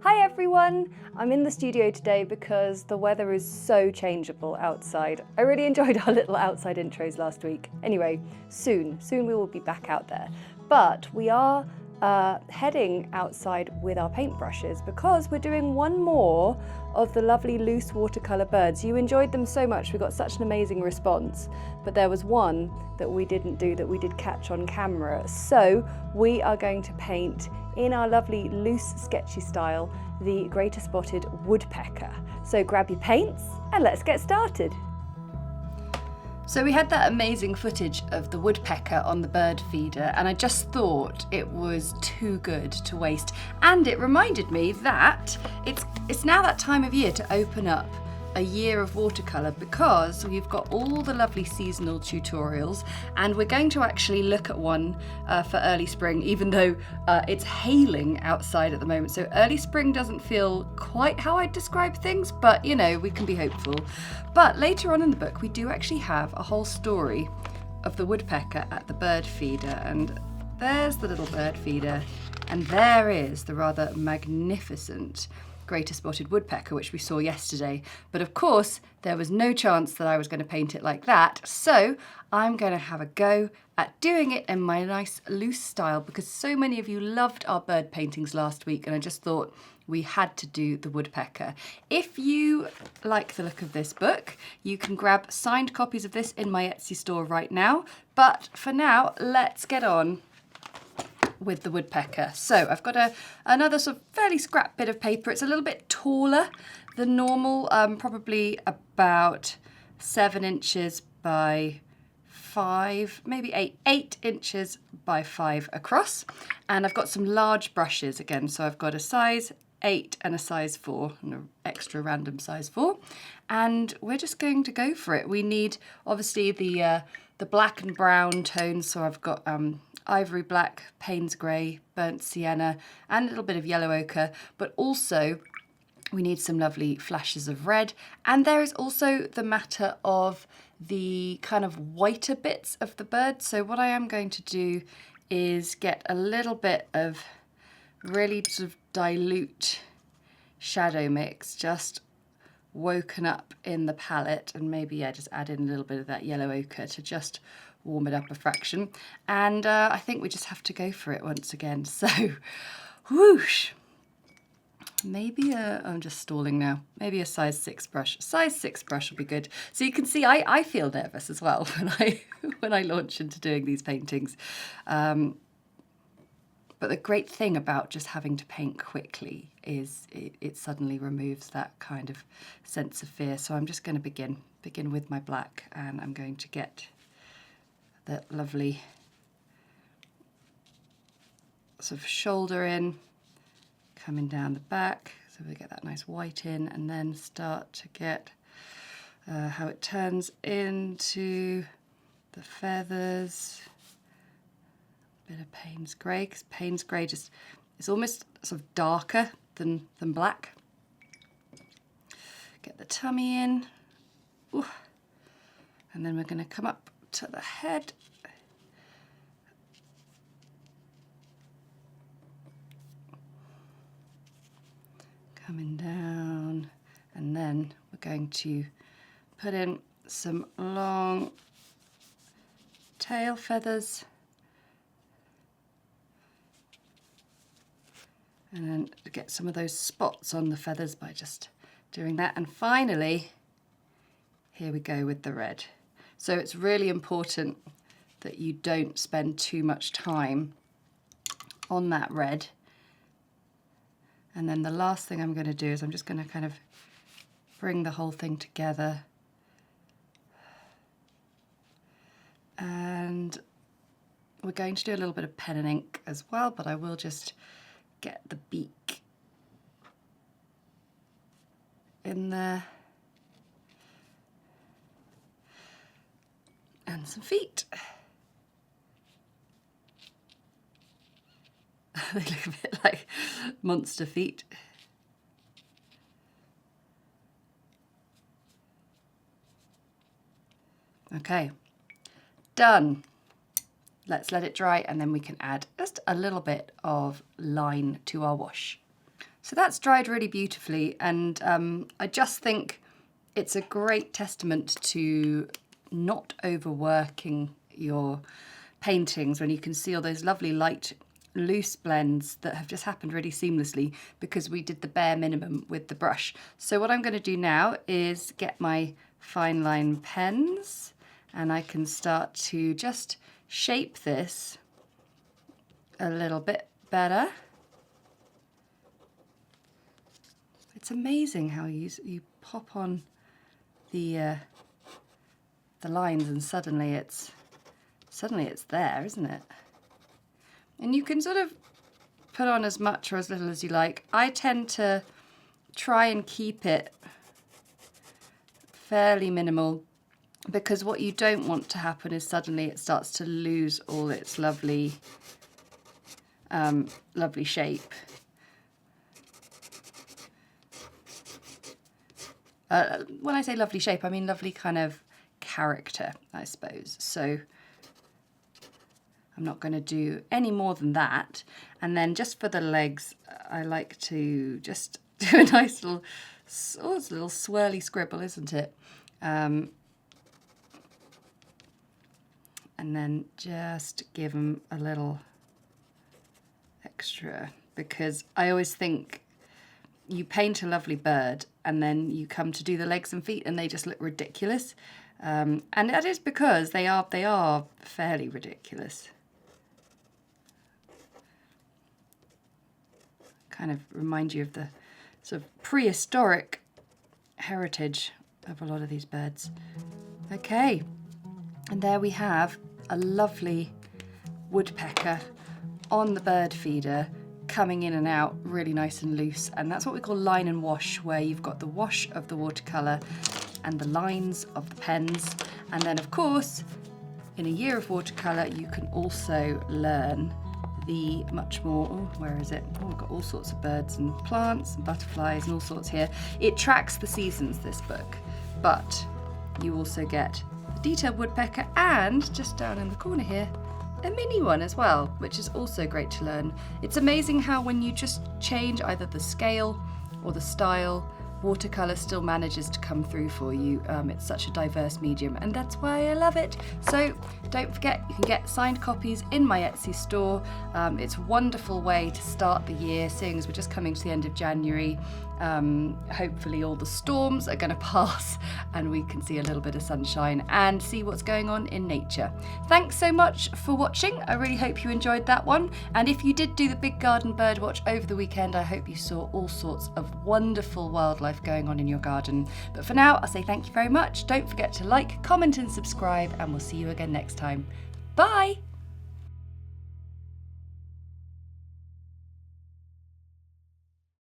Hi everyone! I'm in the studio today because the weather is so changeable outside. I really enjoyed our little outside intros last week. Anyway, soon we will be back out there. But we are heading outside with our paintbrushes because we're doing one more of the lovely loose watercolour birds. You enjoyed them so much, we got such an amazing response, but there was one that we didn't do that we did catch on camera. So we are going to paint in our lovely loose sketchy style the greater spotted woodpecker. So grab your paints and let's get started. So we had that amazing footage of the woodpecker on the bird feeder, and I just thought it was too good to waste. And it reminded me that it's now that time of year to open up a year of watercolour, because we've got all the lovely seasonal tutorials, and we're going to actually look at one for early spring, even though it's hailing outside at the moment. So early spring doesn't feel quite how I'd describe things, but you know, we can be hopeful. But later on in the book, we do actually have a whole story of the woodpecker at the bird feeder, and there's the little bird feeder, and there is the rather magnificent greater spotted woodpecker, which we saw yesterday. But of course, there was no chance that I was going to paint it like that. So I'm going to have a go at doing it in my nice loose style, because so many of you loved our bird paintings last week, and I just thought we had to do the woodpecker. If you like the look of this book, you can grab signed copies of this in my Etsy store right now. But for now, let's get on with the woodpecker. So I've got another sort of fairly scrap bit of paper. It's a little bit taller than normal, probably about 7 inches by 5, maybe 8 inches by 5 across. And I've got some large brushes again. So I've got a size 8 and a size 4 and an extra random size 4. And we're just going to go for it. We need obviously the black and brown tones. So I've got ivory black, Payne's grey, burnt sienna, and a little bit of yellow ochre, but also we need some lovely flashes of red. And there is also the matter of the kind of whiter bits of the bird. So what I am going to do is get a little bit of really sort of dilute shadow mix just woken up in the palette, and maybe just add in a little bit of that yellow ochre to just warm it up a fraction. And I think we just have to go for it once again. So whoosh, maybe I'm just stalling now, maybe a size 6 brush. Size 6 brush will be good. So you can see I feel nervous as well when I launch into doing these paintings. But the great thing about just having to paint quickly is it suddenly removes that kind of sense of fear. So I'm just going to begin with my black, and I'm going to get that lovely sort of shoulder in, coming down the back, so we get that nice white in, and then start to get how it turns into the feathers. A bit of Payne's grey, because Payne's grey just is almost sort of darker than black. Get the tummy in. Ooh. And then we're going to come up to the head. Coming down, and then we're going to put in some long tail feathers, and then get some of those spots on the feathers by just doing that. And finally, here we go with the red. So it's really important that you don't spend too much time on that red. And then the last thing I'm going to do is I'm just going to kind of bring the whole thing together. And we're going to do a little bit of pen and ink as well, but I will just get the beak in there. And some feet. They look a bit like monster feet. Okay, done. Let's let it dry, and then we can add just a little bit of line to our wash. So that's dried really beautifully, and I just think it's a great testament to not overworking your paintings when you can see all those lovely light loose blends that have just happened really seamlessly because we did the bare minimum with the brush. So what I'm going to do now is get my fine line pens, and I can start to just shape this a little bit better. It's amazing how you pop on the lines and suddenly it's there, isn't it? And you can sort of put on as much or as little as you like. I tend to try and keep it fairly minimal, because what you don't want to happen is suddenly it starts to lose all its lovely lovely shape. When I say lovely shape, I mean lovely kind of character, I suppose. So I'm not going to do any more than that. And then just for the legs, I like to just do a nice little, it's a little swirly scribble, isn't it? And then just give them a little extra, because I always think you paint a lovely bird and then you come to do the legs and feet and they just look ridiculous. And that is because they are fairly ridiculous. Kind of remind you of the sort of prehistoric heritage of a lot of these birds. Okay, and there we have a lovely woodpecker on the bird feeder, coming in and out really nice and loose. And that's what we call line and wash, where you've got the wash of the watercolour and the lines of the pens. And then of course, in a year of watercolour, you can also learn the much more, oh, where is it? Oh, we've got all sorts of birds and plants and butterflies and all sorts here. It tracks the seasons, this book, but you also get the detailed woodpecker, and just down in the corner here, a mini one as well, which is also great to learn. It's amazing how when you just change either the scale or the style, watercolour still manages to come through for you. It's such a diverse medium, and that's why I love it. So don't forget, you can get signed copies in my Etsy store. It's a wonderful way to start the year, seeing as we're just coming to the end of January. Hopefully all the storms are going to pass and we can see a little bit of sunshine and see what's going on in nature. Thanks so much for watching. I really hope you enjoyed that one, and if you did do the big garden bird watch over the weekend, I hope you saw all sorts of wonderful wildlife going on in your garden. But for now, I'll say thank you very much. Don't forget to like, comment and subscribe, and we'll see you again next time. Bye!